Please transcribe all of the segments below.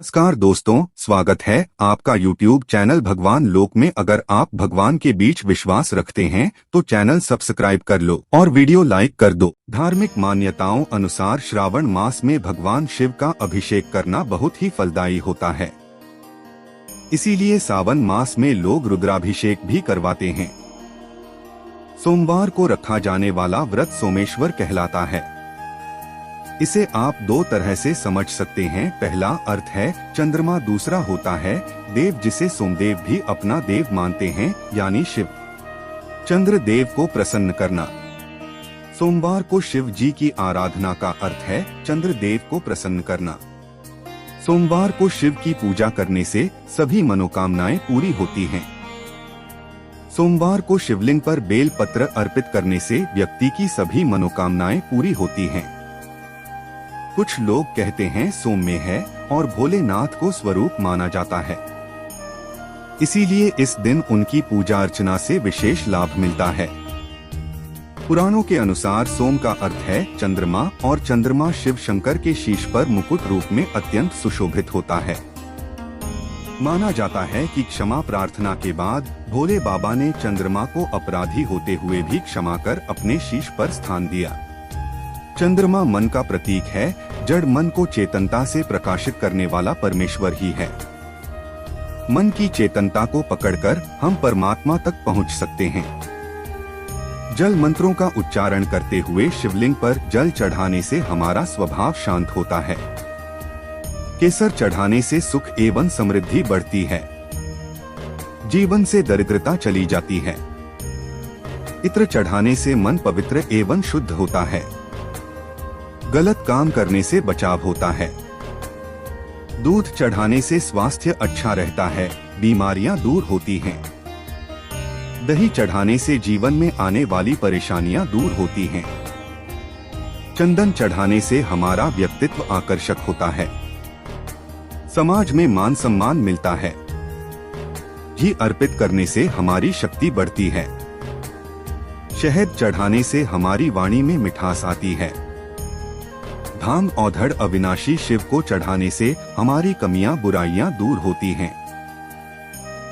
नमस्कार दोस्तों, स्वागत है आपका YouTube चैनल भगवान लोक में। अगर आप भगवान के बीच विश्वास रखते हैं तो चैनल सब्सक्राइब कर लो और वीडियो लाइक कर दो। धार्मिक मान्यताओं अनुसार श्रावण मास में भगवान शिव का अभिषेक करना बहुत ही फलदायी होता है। इसीलिए सावन मास में लोग रुद्राभिषेक भी करवाते हैं। सोमवार को रखा जाने वाला व्रत सोमेश्वर कहलाता है। इसे आप दो तरह से समझ सकते हैं। पहला अर्थ है चंद्रमा, दूसरा होता है देव, जिसे सोमदेव भी अपना देव मानते हैं, यानी शिव। चंद्र देव को प्रसन्न करना। सोमवार को शिव जी की आराधना का अर्थ है चंद्र देव को प्रसन्न करना। सोमवार को शिव की पूजा करने से सभी मनोकामनाएं पूरी होती हैं। सोमवार को शिवलिंग पर बेल पत्र अर्पित करने से व्यक्ति की सभी मनोकामनाएं पूरी होती हैं। कुछ लोग कहते हैं सोम में है और भोलेनाथ को स्वरूप माना जाता है, इसीलिए इस दिन उनकी पूजा अर्चना से विशेष लाभ मिलता है। पुराणों के अनुसार सोम का अर्थ है चंद्रमा, और चंद्रमा शिव शंकर के शीश पर मुकुट रूप में अत्यंत सुशोभित होता है। माना जाता है कि क्षमा प्रार्थना के बाद भोले बाबा ने चंद्रमा को अपराधी होते हुए भी क्षमा कर अपने शीश पर स्थान दिया। चंद्रमा मन का प्रतीक है। जड़ मन को चेतनता से प्रकाशित करने वाला परमेश्वर ही है। मन की चेतनता को पकड़कर हम परमात्मा तक पहुंच सकते हैं। जल मंत्रों का उच्चारण करते हुए शिवलिंग पर जल चढ़ाने से हमारा स्वभाव शांत होता है। केसर चढ़ाने से सुख एवं समृद्धि बढ़ती है। जीवन से दरिद्रता चली जाती है। इत्र चढ़ाने से मन पवित्र एवं शुद्ध होता है। गलत काम करने से बचाव होता है। दूध चढ़ाने से स्वास्थ्य अच्छा रहता है, बीमारियां दूर होती हैं। दही चढ़ाने से जीवन में आने वाली परेशानियां दूर होती हैं। चंदन चढ़ाने से हमारा व्यक्तित्व आकर्षक होता है। समाज में मान सम्मान मिलता है। घी अर्पित करने से हमारी शक्ति बढ़ती है। शहद चढ़ाने से हमारी वाणी में मिठास आती है। धाम औधड़ अविनाशी शिव को चढ़ाने से हमारी कमियां बुराइयां दूर होती हैं।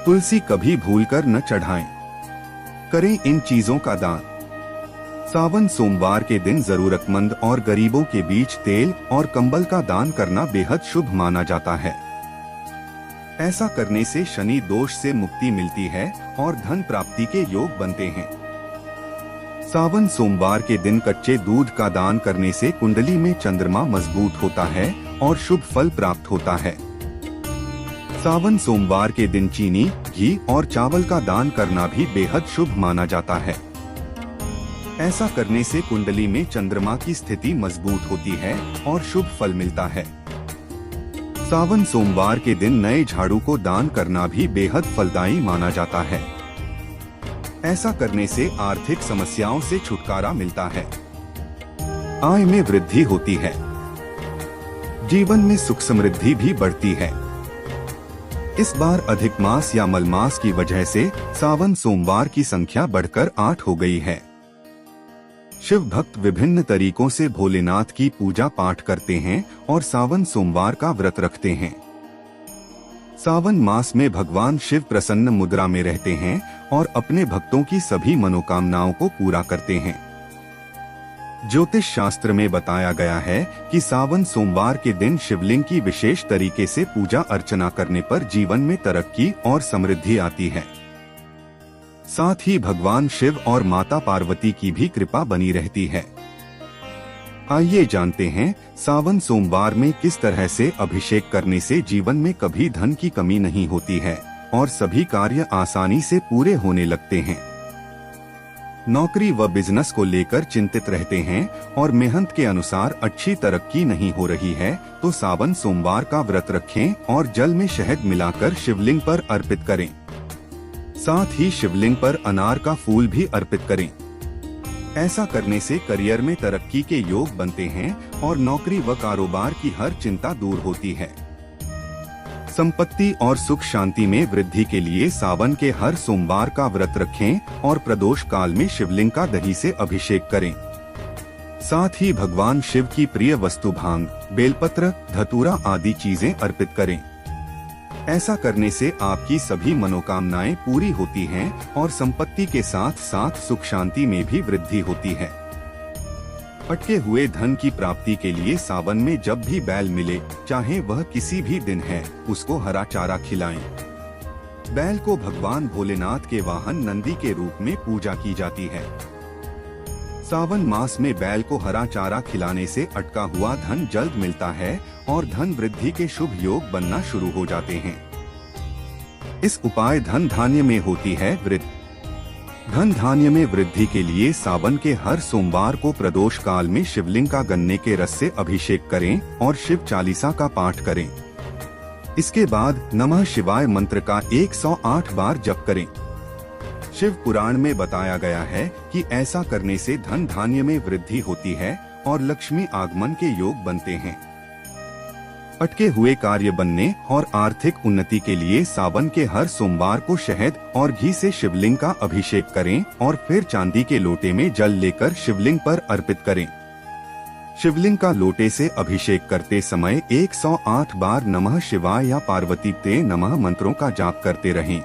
तुलसी कभी भूलकर न चढ़ाएं। करें इन चीजों का दान। सावन सोमवार के दिन जरूरतमंद और गरीबों के बीच तेल और कंबल का दान करना बेहद शुभ माना जाता है। ऐसा करने से शनि दोष से मुक्ति मिलती है और धन प्राप्ति के योग बनते हैं। सावन सोमवार के दिन कच्चे दूध का दान करने से कुंडली में चंद्रमा मजबूत होता है और शुभ फल प्राप्त होता है। सावन सोमवार के दिन चीनी, घी और चावल का दान करना भी बेहद शुभ माना जाता है। ऐसा करने से कुंडली में चंद्रमा की स्थिति मजबूत होती है और शुभ फल मिलता है। सावन सोमवार के दिन नए झाड़ू को दान करना भी बेहद फलदायी माना जाता है। ऐसा करने से आर्थिक समस्याओं से छुटकारा मिलता है। आय में वृद्धि होती है। जीवन में सुख समृद्धि भी बढ़ती है। इस बार अधिक मास या मलमास की वजह से सावन सोमवार की संख्या बढ़कर 8 हो गई है। शिव भक्त विभिन्न तरीकों से भोलेनाथ की पूजा पाठ करते हैं और सावन सोमवार का व्रत रखते हैं। सावन मास में भगवान शिव प्रसन्न मुद्रा में रहते हैं और अपने भक्तों की सभी मनोकामनाओं को पूरा करते हैं। ज्योतिष शास्त्र में बताया गया है कि सावन सोमवार के दिन शिवलिंग की विशेष तरीके से पूजा अर्चना करने पर जीवन में तरक्की और समृद्धि आती है। साथ ही भगवान शिव और माता पार्वती की भी कृपा बनी रहती है। आइए जानते हैं सावन सोमवार में किस तरह से अभिषेक करने से जीवन में कभी धन की कमी नहीं होती है और सभी कार्य आसानी से पूरे होने लगते हैं। नौकरी व बिजनेस को लेकर चिंतित रहते हैं और मेहनत के अनुसार अच्छी तरक्की नहीं हो रही है तो सावन सोमवार का व्रत रखें और जल में शहद मिलाकर शिवलिंग पर अर्पित करें। साथ ही शिवलिंग पर अनार का फूल भी अर्पित करें। ऐसा करने से करियर में तरक्की के योग बनते हैं और नौकरी व कारोबार की हर चिंता दूर होती है। संपत्ति और सुख शांति में वृद्धि के लिए सावन के हर सोमवार का व्रत रखें और प्रदोष काल में शिवलिंग का दही से अभिषेक करें। साथ ही भगवान शिव की प्रिय वस्तु भांग, बेलपत्र, धतूरा आदि चीजें अर्पित करें। ऐसा करने से आपकी सभी मनोकामनाएं पूरी होती हैं और संपत्ति के साथ साथ सुख शांति में भी वृद्धि होती है। अटके हुए धन की प्राप्ति के लिए सावन में जब भी बैल मिले, चाहे वह किसी भी दिन है, उसको हरा चारा खिलाएं। बैल को भगवान भोलेनाथ के वाहन नंदी के रूप में पूजा की जाती है। सावन मास में बैल को हरा चारा खिलाने से अटका हुआ धन जल्द मिलता है और धन वृद्धि के शुभ योग बनना शुरू हो जाते हैं। इस उपाय धन धान्य में होती है वृद्धि। धन धान्य में वृद्धि के लिए सावन के हर सोमवार को प्रदोष काल में शिवलिंग का गन्ने के रस से अभिषेक करें और शिव चालीसा का पाठ करें। इसके बाद नमः शिवाय मंत्र का 108 बार जप करें। शिव पुराण में बताया गया है कि ऐसा करने से धन धान्य में वृद्धि होती है और लक्ष्मी आगमन के योग बनते हैं। अटके हुए कार्य बनने और आर्थिक उन्नति के लिए सावन के हर सोमवार को शहद और घी से शिवलिंग का अभिषेक करें और फिर चांदी के लोटे में जल लेकर शिवलिंग पर अर्पित करें। शिवलिंग का लोटे से अभिषेक करते समय 108 बार नमः शिवाय या पार्वती ते नमः मंत्रों का जाप करते रहें।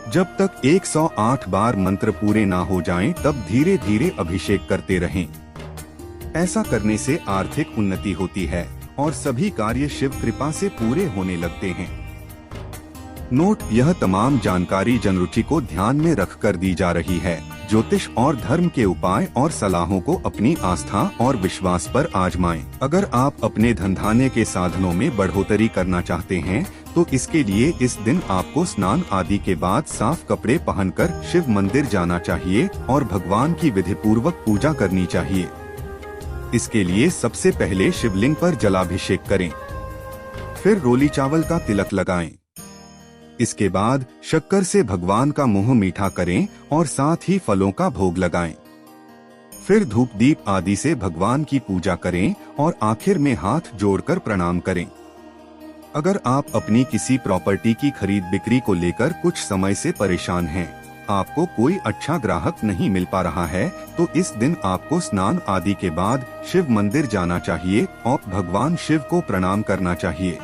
जब तक 108 बार मंत्र पूरे ना हो जाएं, तब धीरे धीरे अभिषेक करते रहें। ऐसा करने से आर्थिक उन्नति होती है और सभी कार्य शिव कृपा से पूरे होने लगते हैं। नोट: यह तमाम जानकारी जनरुचि को ध्यान में रखकर दी जा रही है। ज्योतिष और धर्म के उपाय और सलाहों को अपनी आस्था और विश्वास पर आजमाएं। अगर आप अपने धंधाने के साधनों में बढ़ोतरी करना चाहते हैं तो इसके लिए इस दिन आपको स्नान आदि के बाद साफ कपड़े पहनकर शिव मंदिर जाना चाहिए और भगवान की विधि पूर्वक पूजा करनी चाहिए। इसके लिए सबसे पहले शिवलिंग पर जलाभिषेक करें, फिर रोली चावल का तिलक लगाएं। इसके बाद शक्कर से भगवान का मुंह मीठा करें और साथ ही फलों का भोग लगाएं। फिर धूप दीप आदि से भगवान की पूजा करें और आखिर में हाथ जोड़कर प्रणाम करें। अगर आप अपनी किसी प्रॉपर्टी की खरीद बिक्री को लेकर कुछ समय से परेशान हैं, आपको कोई अच्छा ग्राहक नहीं मिल पा रहा है, तो इस दिन आपको स्नान आदि के बाद शिव मंदिर जाना चाहिए और भगवान शिव को प्रणाम करना चाहिए।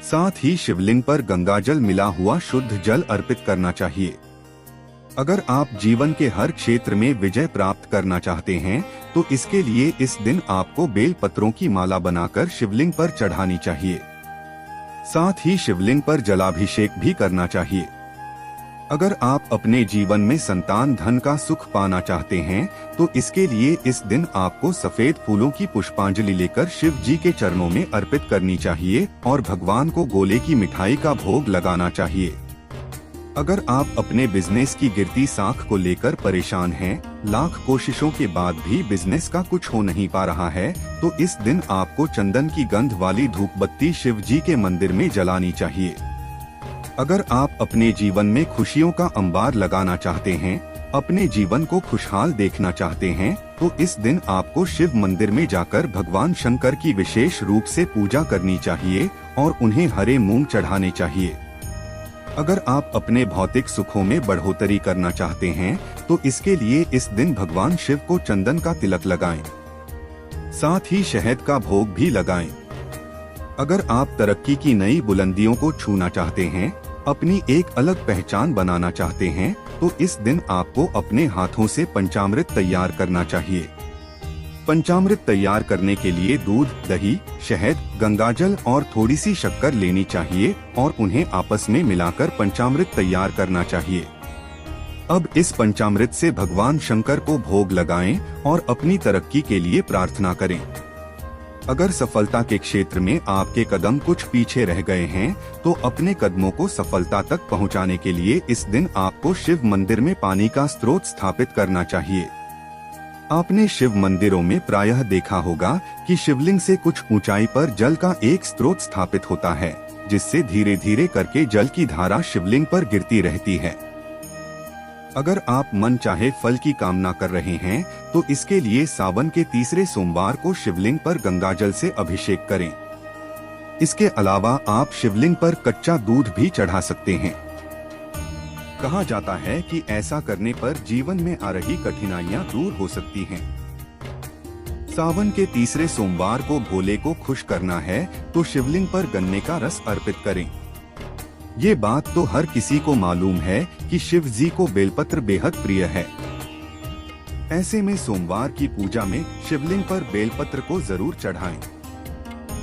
साथ ही शिवलिंग पर गंगाजल मिला हुआ शुद्ध जल अर्पित करना चाहिए। अगर आप जीवन के हर क्षेत्र में विजय प्राप्त करना चाहते हैं तो इसके लिए इस दिन आपको बेल पत्रों की माला बनाकर शिवलिंग पर चढ़ानी चाहिए। साथ ही शिवलिंग पर जलाभिषेक भी करना चाहिए। अगर आप अपने जीवन में संतान धन का सुख पाना चाहते हैं तो इसके लिए इस दिन आपको सफेद फूलों की पुष्पांजलि लेकर शिव जी के चरणों में अर्पित करनी चाहिए और भगवान को गोले की मिठाई का भोग लगाना चाहिए। अगर आप अपने बिजनेस की गिरती साख को लेकर परेशान हैं, लाख कोशिशों के बाद भी बिजनेस का कुछ हो नहीं पा रहा है, तो इस दिन आपको चंदन की गंध वाली धूप बत्ती शिव जी के मंदिर में जलानी चाहिए। अगर आप अपने जीवन में खुशियों का अंबार लगाना चाहते हैं, अपने जीवन को खुशहाल देखना चाहते हैं, तो इस दिन आपको शिव मंदिर में जाकर भगवान शंकर की विशेष रूप से पूजा करनी चाहिए और उन्हें हरे मूंग चढ़ाने चाहिए। अगर आप अपने भौतिक सुखों में बढ़ोतरी करना चाहते हैं तो इसके लिए इस दिन भगवान शिव को चंदन का तिलक लगाएं। साथ ही शहद का भोग भी लगाएं। अगर आप तरक्की की नई बुलंदियों को छूना चाहते हैं, अपनी एक अलग पहचान बनाना चाहते हैं, तो इस दिन आपको अपने हाथों से पंचामृत तैयार करना चाहिए। पंचामृत तैयार करने के लिए दूध, दही, शहद, गंगाजल और थोड़ी सी शक्कर लेनी चाहिए और उन्हें आपस में मिलाकर पंचामृत तैयार करना चाहिए। अब इस पंचामृत से भगवान शंकर को भोग लगाएं और अपनी तरक्की के लिए प्रार्थना करें। अगर सफलता के क्षेत्र में आपके कदम कुछ पीछे रह गए हैं तो अपने कदमों को सफलता तक पहुंचाने के लिए इस दिन आपको शिव मंदिर में पानी का स्रोत स्थापित करना चाहिए। आपने शिव मंदिरों में प्रायः देखा होगा कि शिवलिंग से कुछ ऊंचाई पर जल का एक स्रोत स्थापित होता है, जिससे धीरे धीरे करके जल की धारा शिवलिंग पर गिरती रहती है। अगर आप मन चाहे फल की कामना कर रहे हैं तो इसके लिए सावन के तीसरे सोमवार को शिवलिंग पर गंगाजल से अभिषेक करें। इसके अलावा आप शिवलिंग पर कच्चा दूध भी चढ़ा सकते हैं। कहा जाता है कि ऐसा करने पर जीवन में आ रही कठिनाइयां दूर हो सकती हैं। सावन के तीसरे सोमवार को भोले को खुश करना है तो शिवलिंग पर गन्ने का रस अर्पित करें। ये बात तो हर किसी को मालूम है कि शिव जी को बेलपत्र बेहद प्रिय है। ऐसे में सोमवार की पूजा में शिवलिंग पर बेलपत्र को जरूर चढ़ाएं।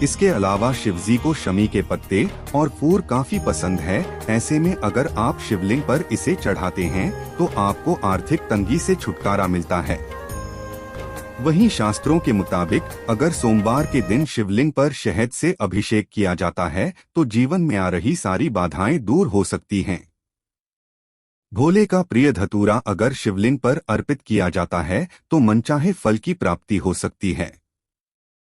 इसके अलावा शिवजी को शमी के पत्ते और फूल काफी पसंद है। ऐसे में अगर आप शिवलिंग पर इसे चढ़ाते हैं तो आपको आर्थिक तंगी से छुटकारा मिलता है। वहीं शास्त्रों के मुताबिक अगर सोमवार के दिन शिवलिंग पर शहद से अभिषेक किया जाता है तो जीवन में आ रही सारी बाधाएं दूर हो सकती हैं। भोले का प्रिय धतूरा अगर शिवलिंग पर अर्पित किया जाता है तो मनचाहे फल की प्राप्ति हो सकती है।